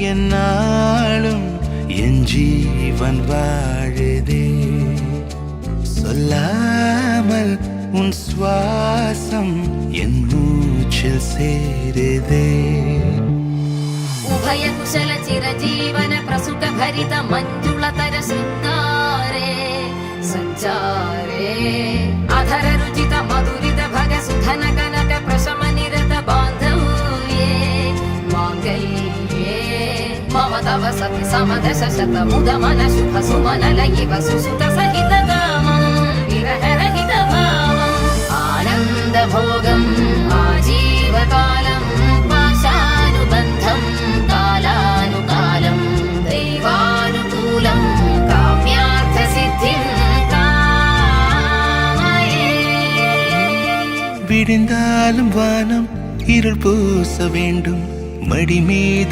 என்னாலும் என் ஜீவன் வாழுதே. சொல்லாமல் உன் சுவாசம் என் மூச்சில் சேருதே. उभय कुशल चिरजीवन प्रसुख भरित मंजुलतर शृंगारे संचारे अधर रुचित मधुरित भग सुधन कनक प्रशम निरत बांधव्ये मांगल्ये मम तव सति समदश शत मुद मन शुभ सुमन लयिव सुसुत सहित कामं विरह रहित भावं आनंद भोगं आजीवकालं पाशानुबन्धं कालानुकालं दैवानुकूलं काम्यार्थ सिद्धिं कामये. விடிந்தாலும் வானம் இருள் பூச வேண்டும், மடி மீது